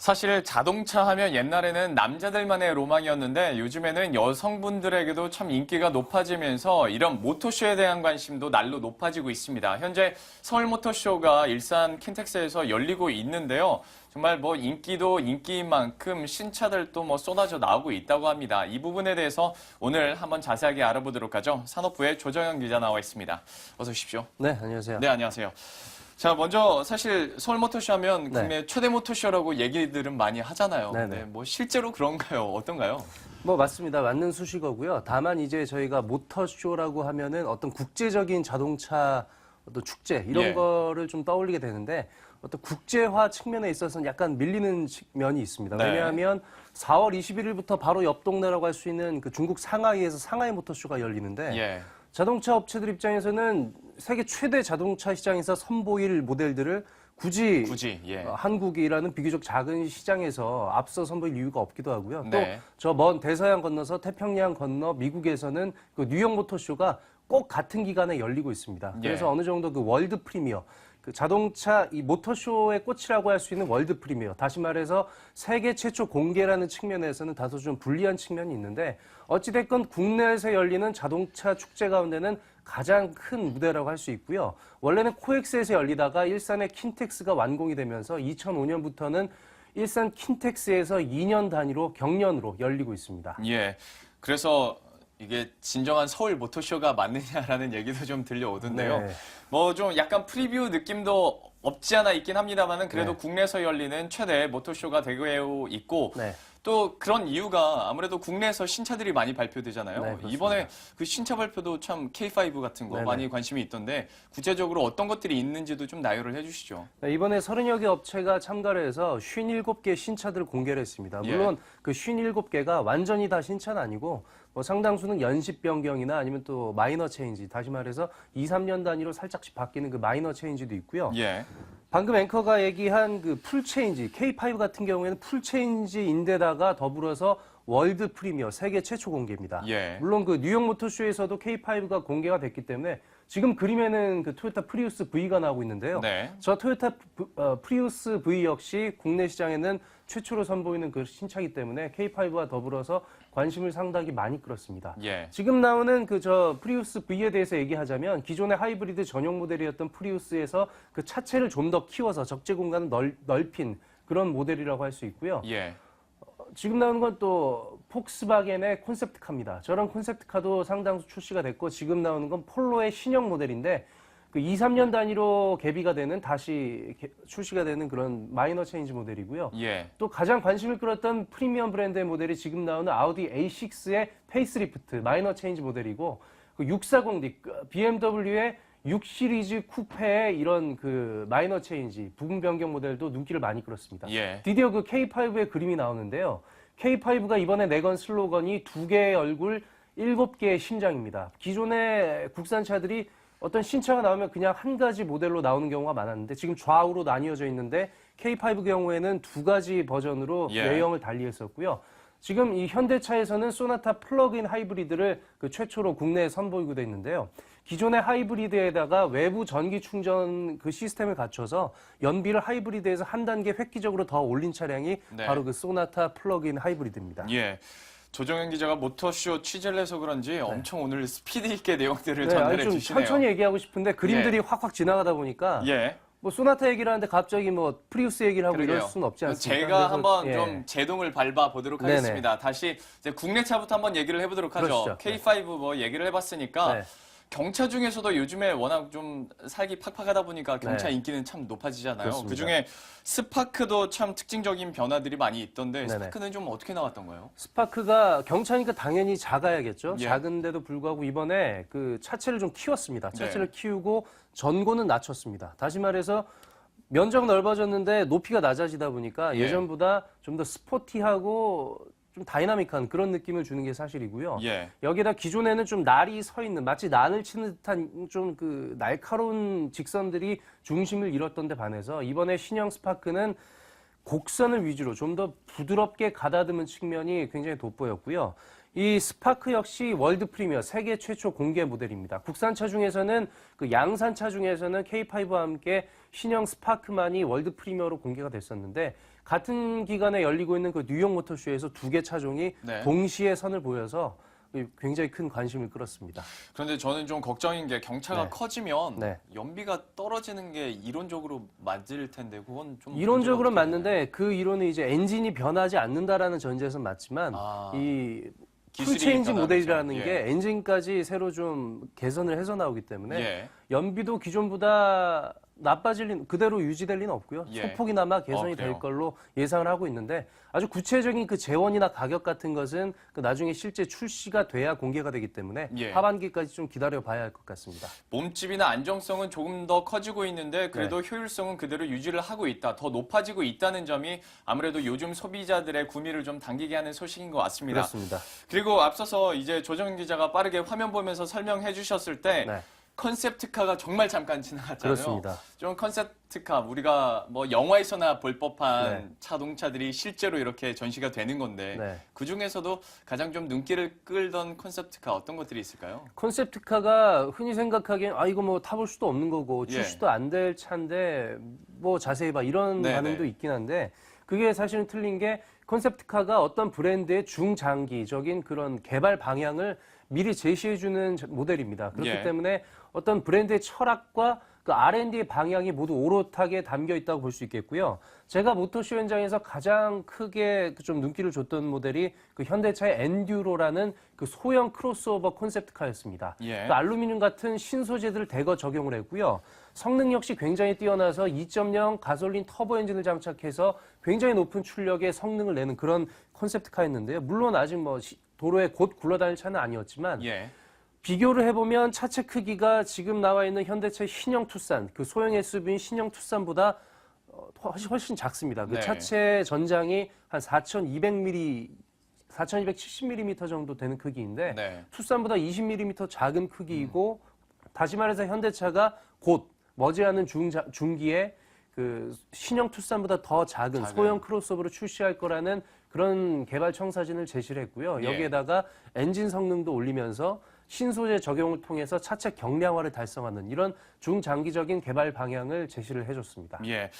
사실 자동차 하면 옛날에는 남자들만의 로망이었는데 요즘에는 여성분들에게도 참 인기가 높아지면서 이런 모터쇼에 대한 관심도 날로 높아지고 있습니다. 현재 서울 모터쇼가 일산 킨텍스에서 열리고 있는데요. 정말 인기도 인기인 만큼 신차들도 쏟아져 나오고 있다고 합니다. 이 부분에 대해서 오늘 한번 자세하게 알아보도록 하죠. 산업부의 조정현 기자 나와 있습니다. 어서 오십시오. 네, 안녕하세요. 네, 안녕하세요. 자, 먼저 사실 서울 모터쇼 하면 국내 최대 모터쇼라고 얘기들은 많이 하잖아요. 네네. 네, 실제로 그런가요? 어떤가요? 맞습니다. 맞는 수식어고요. 다만 이제 저희가 모터쇼라고 하면은 어떤 국제적인 자동차 어떤 축제 이런 거를 좀 떠올리게 되는데 어떤 국제화 측면에 있어서는 약간 밀리는 면이 있습니다. 네. 왜냐하면 4월 21일부터 바로 옆 동네라고 할 수 있는 그 중국 상하이에서 상하이 모터쇼가 열리는데 예. 자동차 업체들 입장에서는 세계 최대 자동차 시장에서 선보일 모델들을 굳이 예. 한국이라는 비교적 작은 시장에서 앞서 선보일 이유가 없기도 하고요. 네. 또 저 먼 대서양 건너서 태평양 건너 미국에서는 그 뉴욕 모터쇼가 꼭 같은 기간에 열리고 있습니다. 그래서 예. 어느 정도 그 월드 프리미어, 그 자동차 이 모터쇼의 꽃이라고 할 수 있는 월드 프리미어, 다시 말해서 세계 최초 공개라는 측면에서는 다소 좀 불리한 측면이 있는데 어찌됐건 국내에서 열리는 자동차 축제 가운데는 가장 큰 무대라고 할 수 있고요. 원래는 코엑스에서 열리다가 일산의 킨텍스가 완공이 되면서 2005년부터는 일산 킨텍스에서 2년 단위로 경년으로 열리고 있습니다. 예. 그래서 이게 진정한 서울 모터쇼가 맞느냐라는 얘기도 좀 들려오던데요. 네. 좀 약간 프리뷰 느낌도 없지 않아 있긴 합니다만은 그래도 네. 국내에서 열리는 최대 모터쇼가 되고 있고 네. 또 그런 이유가 아무래도 국내에서 신차들이 많이 발표되잖아요. 네, 그렇습니다. 이번에 그 신차 발표도 참 K5 같은 거 네네. 많이 관심이 있던데 구체적으로 어떤 것들이 있는지도 좀 나열을 해주시죠. 네, 이번에 30여 개 업체가 참가를 해서 57개 신차들을 공개를 했습니다. 물론 그 57개가 완전히 다 신차는 아니고 상당수는 연식 변경이나 아니면 또 마이너 체인지, 다시 말해서 2, 3년 단위로 살짝씩 바뀌는 그 마이너 체인지도 있고요. 예. 방금 앵커가 얘기한 그 풀체인지, K5 같은 경우에는 풀체인지인데다가 더불어서 월드 프리미어, 세계 최초 공개입니다. 예. 물론 그 뉴욕 모터쇼에서도 K5가 공개가 됐기 때문에 지금 그림에는 그 토요타 프리우스 V가 나오고 있는데요. 네. 저 토요타 프리우스 V 역시 국내 시장에는 최초로 선보이는 그 신차이기 때문에 K5와 더불어서 관심을 상당히 많이 끌었습니다. 예. 지금 나오는 그 프리우스 V에 대해서 얘기하자면 기존의 하이브리드 전용 모델이었던 프리우스에서 그 차체를 좀 더 키워서 적재 공간을 넓힌 그런 모델이라고 할 수 있고요. 예. 지금 나오는 건 또 폭스바겐의 콘셉트카입니다. 저런 콘셉트카도 상당수 출시가 됐고 지금 나오는 건 폴로의 신형 모델인데 그 2, 3년 단위로 개비가 되는 다시 출시가 되는 그런 마이너 체인지 모델이고요. 예. 또 가장 관심을 끌었던 프리미엄 브랜드의 모델이 지금 나오는 아우디 A6의 페이스리프트 마이너 체인지 모델이고 그 640D BMW의 6 시리즈 쿠페의 이런 그 마이너 체인지 부분 변경 모델도 눈길을 많이 끌었습니다. 예. 드디어 그 K5의 그림이 나오는데요. K5가 이번에 내건 슬로건이 2개의 얼굴, 7개의 심장입니다. 기존의 국산차들이 어떤 신차가 나오면 그냥 한 가지 모델로 나오는 경우가 많았는데 지금 좌우로 나뉘어져 있는데 K5 경우에는 2가지 버전으로 외형을 달리했었고요. 지금 이 현대차에서는 소나타 플러그인 하이브리드를 그 최초로 국내에 선보이고 돼 있는데요. 기존의 하이브리드에다가 외부 전기 충전 그 시스템을 갖춰서 연비를 하이브리드에서 한 단계 획기적으로 더 올린 차량이 바로 그 소나타 플러그인 하이브리드입니다. 예. 조정현 기자가 모터쇼 취재를 해서 그런지 엄청 오늘 스피드 있게 내용들을 전달해 좀 주시네요. 천천히 얘기하고 싶은데 그림들이 확확 지나가다 보니까 소나타 얘기를 하는데 갑자기 프리우스 얘기를 하고 이럴 수는 없지 않습니까? 제가 한번 좀 제동을 밟아 보도록 하겠습니다. 네네. 다시 이제 국내 차부터 한번 얘기를 해보도록 하죠. 그러시죠. K5 얘기를 해봤으니까 경차 중에서도 요즘에 워낙 좀 살기 팍팍하다 보니까 경차 인기는 참 높아지잖아요. 그렇습니다. 그중에 스파크도 참 특징적인 변화들이 많이 있던데 스파크는 좀 어떻게 나왔던가요? 스파크가 경차니까 당연히 작아야겠죠. 작은데도 불구하고 이번에 그 차체를 좀 키웠습니다. 차체를 키우고 전고는 낮췄습니다. 다시 말해서 면적 넓어졌는데 높이가 낮아지다 보니까 예전보다 좀 더 스포티하고 좀 다이나믹한 그런 느낌을 주는 게 사실이고요. 여기다 기존에는 좀 날이 서 있는 마치 난을 치는 듯한 좀 그 날카로운 직선들이 중심을 잃었던 데 반해서 이번에 신형 스파크는 곡선을 위주로 좀 더 부드럽게 가다듬은 측면이 굉장히 돋보였고요. 이 스파크 역시 월드 프리미어 세계 최초 공개 모델입니다. 국산차 중에서는 그 양산차 중에서는 K5와 함께 신형 스파크만이 월드 프리미어로 공개가 됐었는데 같은 기간에 열리고 있는 그 뉴욕 모터쇼에서 두 개 차종이 네. 동시에 선을 보여서 굉장히 큰 관심을 끌었습니다. 그런데 저는 좀 걱정인 게 경차가 네. 커지면 네. 연비가 떨어지는 게 이론적으로 맞을 텐데 그건 좀 이론적으로 문제가 없겠네요. 맞는데 그 이론은 이제 엔진이 변하지 않는다라는 전제에서 맞지만 아, 이 기술이 풀체인지 변하면서. 모델이라는 예. 게 엔진까지 새로 좀 개선을 해서 나오기 때문에 예. 연비도 기존보다 나빠질 리 그대로 유지될 리는 없고요. 예. 소폭이나마 개선이 그래요? 될 걸로 예상을 하고 있는데 아주 구체적인 그 재원이나 가격 같은 것은 그 나중에 실제 출시가 돼야 공개가 되기 때문에 예. 하반기까지 좀 기다려 봐야 할 것 같습니다. 몸집이나 안정성은 조금 더 커지고 있는데 그래도 네. 효율성은 그대로 유지를 하고 있다. 더 높아지고 있다는 점이 아무래도 요즘 소비자들의 구미를 좀 당기게 하는 소식인 것 같습니다. 그렇습니다. 그리고 앞서서 이제 조정 기자가 빠르게 화면 보면서 설명해 주셨을 때 네. 컨셉트카가 정말 잠깐 지나갔잖아요. 그렇습니다. 좀 컨셉트카 우리가 뭐 영화에서나 볼 법한 네. 자동차들이 실제로 이렇게 전시가 되는 건데 네. 그 중에서도 가장 좀 눈길을 끌던 컨셉트카 어떤 것들이 있을까요? 콘셉트카가 흔히 생각하기엔 이거 뭐 타볼 수도 없는 거고 예. 출시도 안 될 차인데 뭐 자세히 봐 이런 네네. 반응도 있긴 한데 그게 사실은 틀린 게 콘셉트카가 어떤 브랜드의 중장기적인 그런 개발 방향을 미리 제시해주는 모델입니다. 그렇기 예. 때문에 어떤 브랜드의 철학과 그 R&D의 방향이 모두 오롯하게 담겨 있다고 볼 수 있겠고요. 제가 모터쇼 현장에서 가장 크게 좀 눈길을 줬던 모델이 그 현대차의 엔듀로라는 그 소형 크로스오버 콘셉트카였습니다. 예. 그 알루미늄 같은 신소재들을 대거 적용을 했고요. 성능 역시 굉장히 뛰어나서 2.0 가솔린 터보 엔진을 장착해서 굉장히 높은 출력의 성능을 내는 그런 콘셉트카였는데요. 물론 아직 뭐 도로에 곧 굴러다닐 차는 아니었지만 예. 비교를 해보면 차체 크기가 지금 나와 있는 현대차 신형 투싼, 그 소형 SUV인 신형 투싼보다 훨씬 작습니다. 그 네. 차체 전장이 한 4,200mm, 4,270mm 정도 되는 크기인데 네. 투싼보다 20mm 작은 크기이고 다시 말해서 현대차가 곧 머지않은 중기에 그 신형 투싼보다 더 작은 소형 크로스오버로 출시할 거라는 그런 개발 청사진을 제시를 했고요. 예. 여기에다가 엔진 성능도 올리면서 신소재 적용을 통해서 차체 경량화를 달성하는 이런 중장기적인 개발 방향을 제시를 해줬습니다. 예.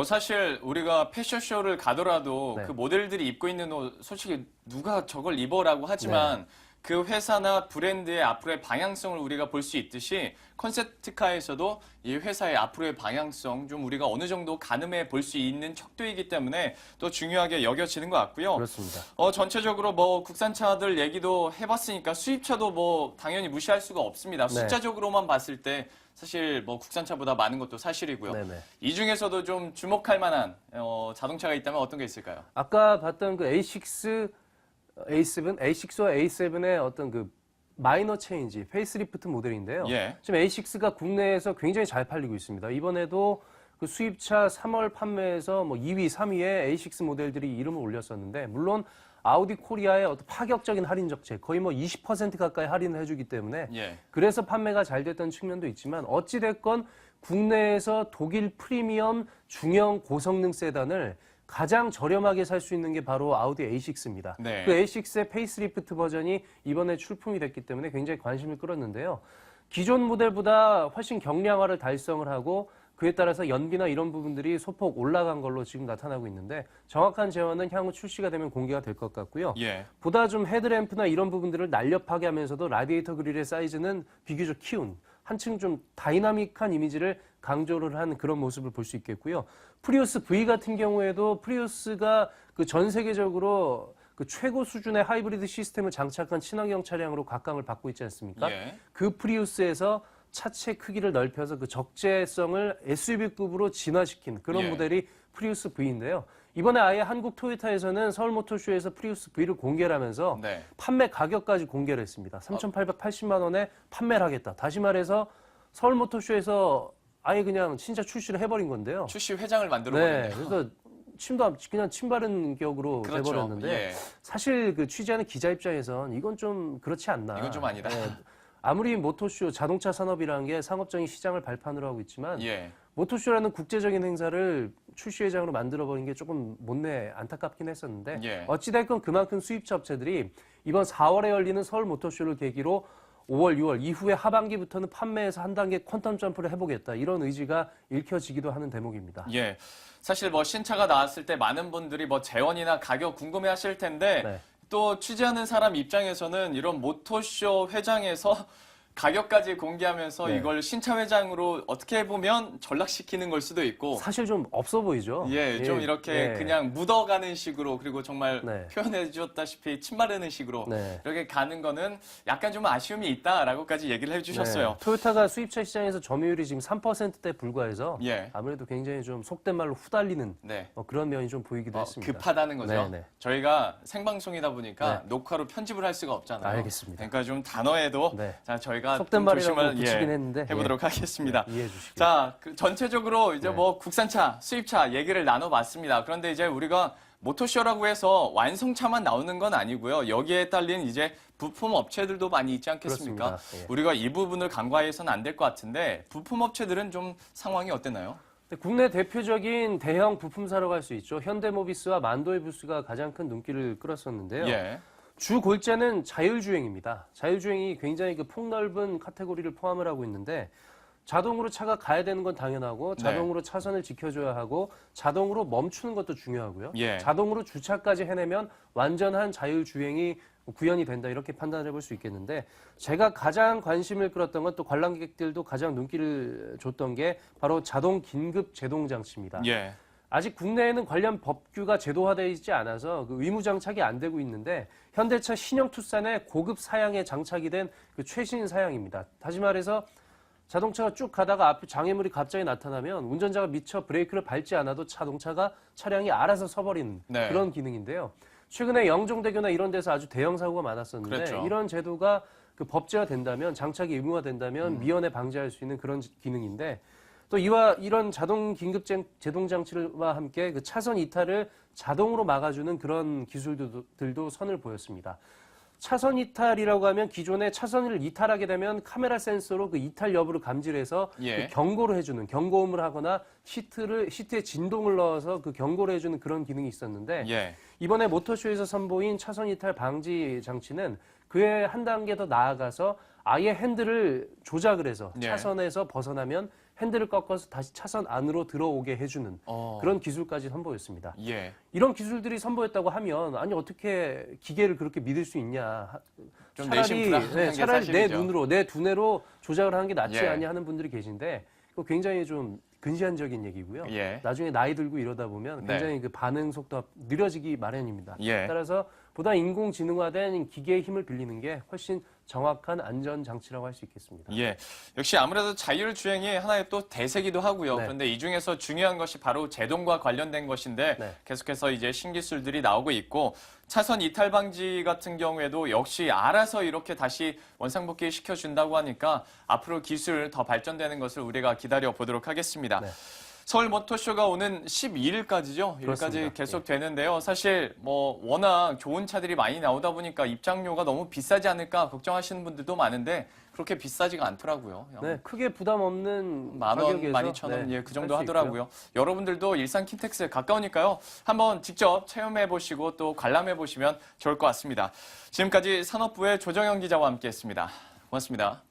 사실 우리가 패션쇼를 가더라도 네. 그 모델들이 입고 있는 옷 솔직히 누가 저걸 입어라고 하지만 그 회사나 브랜드의 앞으로의 방향성을 우리가 볼 수 있듯이 컨셉트카에서도 이 회사의 앞으로의 방향성 좀 우리가 어느 정도 가늠해 볼 수 있는 척도이기 때문에 또 중요하게 여겨지는 것 같고요. 그렇습니다. 전체적으로 뭐 국산차들 얘기도 해봤으니까 수입차도 뭐 당연히 무시할 수가 없습니다. 네. 숫자적으로만 봤을 때 사실 뭐 국산차보다 많은 것도 사실이고요. 네네. 이 중에서도 좀 주목할 만한 자동차가 있다면 어떤 게 있을까요? 아까 봤던 그 A6, A6와 A7의 어떤 그 마이너 체인지, 페이스리프트 모델인데요. 예. 지금 A6가 국내에서 굉장히 잘 팔리고 있습니다. 이번에도 그 수입차 3월 판매에서 뭐 2위, 3위에 A6 모델들이 이름을 올렸었는데, 물론 아우디 코리아의 어떤 파격적인 할인 적재, 거의 뭐 20% 가까이 할인을 해주기 때문에 예. 그래서 판매가 잘 됐던 측면도 있지만 어찌됐건 국내에서 독일 프리미엄 중형 고성능 세단을 가장 저렴하게 살 수 있는 게 바로 아우디 A6입니다. 네. 그 A6의 페이스리프트 버전이 이번에 출품이 됐기 때문에 굉장히 관심을 끌었는데요. 기존 모델보다 훨씬 경량화를 달성을 하고 그에 따라서 연비나 이런 부분들이 소폭 올라간 걸로 지금 나타나고 있는데 정확한 재원은 향후 출시가 되면 공개가 될 것 같고요. 예. 보다 좀 헤드램프나 이런 부분들을 날렵하게 하면서도 라디에이터 그릴의 사이즈는 비교적 키운 한층 좀 다이나믹한 이미지를 강조를 한 그런 모습을 볼 수 있겠고요. 프리우스 V 같은 경우에도 프리우스가 그 전 세계적으로 그 최고 수준의 하이브리드 시스템을 장착한 친환경 차량으로 각광을 받고 있지 않습니까? 예. 그 프리우스에서 차체 크기를 넓혀서 그 적재성을 SUV급으로 진화시킨 그런 예. 모델이 프리우스 V인데요. 이번에 아예 한국 토요타에서는 서울 모터쇼에서 프리우스 V를 공개를 하면서 네. 판매 가격까지 공개를 했습니다. 3,880만 원에 판매를 하겠다. 다시 말해서 서울 모터쇼에서 아예 그냥 진짜 출시를 해버린 건데요. 출시 회장을 만들어 네, 버렸네요. 그래서 그냥 침 바른 격으로 그렇죠. 돼버렸는데 예. 사실 그 취재하는 기자 입장에선 이건 좀 그렇지 않나. 이건 좀 아니다. 아무리 모터쇼 자동차 산업이라는 게 상업적인 시장을 발판으로 하고 있지만 예. 모토쇼라는 국제적인 행사를 출시회장으로 만들어버린 게 조금 못내 안타깝긴 했었는데 예. 어찌됐건 그만큼 수입차 업체들이 이번 4월에 열리는 서울 모터쇼를 계기로 5월, 6월 이후에 하반기부터는 판매에서 한 단계 퀀텀 점프를 해보겠다. 이런 의지가 읽혀지기도 하는 대목입니다. 예. 사실 뭐 신차가 나왔을 때 많은 분들이 뭐 재원이나 가격 궁금해 하실 텐데 네. 또 취재하는 사람 입장에서는 이런 모토쇼 회장에서 가격까지 공개하면서 네. 이걸 신차 회장으로 어떻게 보면 전락시키는 걸 수도 있고 사실 좀 없어 보이죠? 예, 좀 이렇게 예. 그냥 묻어가는 식으로 그리고 정말 네. 표현해 주셨다시피 침 바르는 식으로 네. 이렇게 가는 거는 약간 좀 아쉬움이 있다라고까지 얘기를 해주셨어요. 네. 토요타가 수입차 시장에서 점유율이 지금 3%대 불과해서 예. 아무래도 굉장히 좀 속된 말로 후달리는 네. 그런 면이 좀 보이기도 했습니다. 급하다는 거죠. 네, 네. 저희가 생방송이다 보니까 네. 녹화로 편집을 할 수가 없잖아요. 알겠습니다. 그러니까 좀 단어에도 네. 자, 저희가 속된 좀 말이라고 조심을 붙이긴 했는데 해보도록 하겠습니다. 이해해 주시기 자, 전체적으로 이제 네. 뭐 국산차, 수입차 얘기를 나눠봤습니다. 그런데 이제 우리가 모토쇼라고 해서 완성차만 나오는 건 아니고요. 여기에 딸린 이제 부품 업체들도 많이 있지 않겠습니까? 그렇습니다. 예. 우리가 이 부분을 간과해서는 안 될 것 같은데 부품 업체들은 좀 상황이 어땠나요? 국내 대표적인 대형 부품사라고 할 수 있죠. 현대모비스와 만도헤부스가 가장 큰 눈길을 끌었었는데요. 예. 주 골자는 자율주행입니다. 자율주행이 굉장히 그 폭넓은 카테고리를 포함을 하고 있는데 자동으로 차가 가야 되는 건 당연하고 자동으로 차선을 지켜줘야 하고 자동으로 멈추는 것도 중요하고요. 예. 자동으로 주차까지 해내면 완전한 자율주행이 구현이 된다 이렇게 판단을 해볼 수 있겠는데 제가 가장 관심을 끌었던 건 또 관람객들도 가장 눈길을 줬던 게 바로 자동 긴급 제동 장치입니다. 예. 아직 국내에는 관련 법규가 제도화되어 있지 않아서 그 의무 장착이 안 되고 있는데 현대차 신형 투싼의 고급 사양에 장착이 된 그 최신 사양입니다. 다시 말해서 자동차가 쭉 가다가 앞에 장애물이 갑자기 나타나면 운전자가 미처 브레이크를 밟지 않아도 차량이 알아서 서버리는 네. 그런 기능인데요. 최근에 영종대교나 이런 데서 아주 대형 사고가 많았었는데 그랬죠. 이런 제도가 그 법제화된다면 장착이 의무화된다면 미연에 방지할 수 있는 그런 기능인데 또 이런 자동 긴급 제동 장치와 함께 그 차선 이탈을 자동으로 막아주는 그런 기술들도 선을 보였습니다. 차선 이탈이라고 하면 기존에 차선을 이탈하게 되면 카메라 센서로 그 이탈 여부를 감지해서 예. 그 경고를 해주는 경고음을 하거나 시트에 진동을 넣어서 그 경고를 해주는 그런 기능이 있었는데 예. 이번에 모터쇼에서 선보인 차선 이탈 방지 장치는 그에 한 단계 더 나아가서 아예 핸들을 조작을 해서 예. 차선에서 벗어나면 핸들을 꺾어서 다시 차선 안으로 들어오게 해주는 그런 기술까지 선보였습니다. 예. 이런 기술들이 선보였다고 하면 아니 어떻게 기계를 그렇게 믿을 수 있냐? 좀 내심 불안한 게 차라리 내 사실이죠. 눈으로 내 두뇌로 조작을 하는 게 낫지 예. 않냐 하는 분들이 계신데 그거 굉장히 좀 근시안적인 얘기고요. 예. 나중에 나이 들고 이러다 보면 네. 굉장히 그 반응 속도가 느려지기 마련입니다. 예. 따라서 보다 인공지능화된 기계의 힘을 빌리는 게 훨씬 정확한 안전 장치라고 할 수 있겠습니다. 예. 역시 아무래도 자율주행이 하나의 또 대세기도 하고요. 네. 그런데 이 중에서 중요한 것이 바로 제동과 관련된 것인데 네. 계속해서 이제 신기술들이 나오고 있고 차선 이탈 방지 같은 경우에도 역시 알아서 이렇게 다시 원상복귀 시켜준다고 하니까 앞으로 기술 더 발전되는 것을 우리가 기다려 보도록 하겠습니다. 네. 서울 모터쇼가 오는 12일까지죠. 일까지 그렇습니다. 계속 되는데요. 사실 뭐 워낙 좋은 차들이 많이 나오다 보니까 입장료가 너무 비싸지 않을까 걱정하시는 분들도 많은데 그렇게 비싸지가 않더라고요. 네, 크게 부담 없는 10,000원, 가격에서 12,000원 예, 그 정도 할수 하더라고요. 여러분들도 일산 킨텍스 가까우니까요. 한번 직접 체험해 보시고 또 관람해 보시면 좋을 것 같습니다. 지금까지 산업부의 조정현 기자와 함께했습니다. 고맙습니다.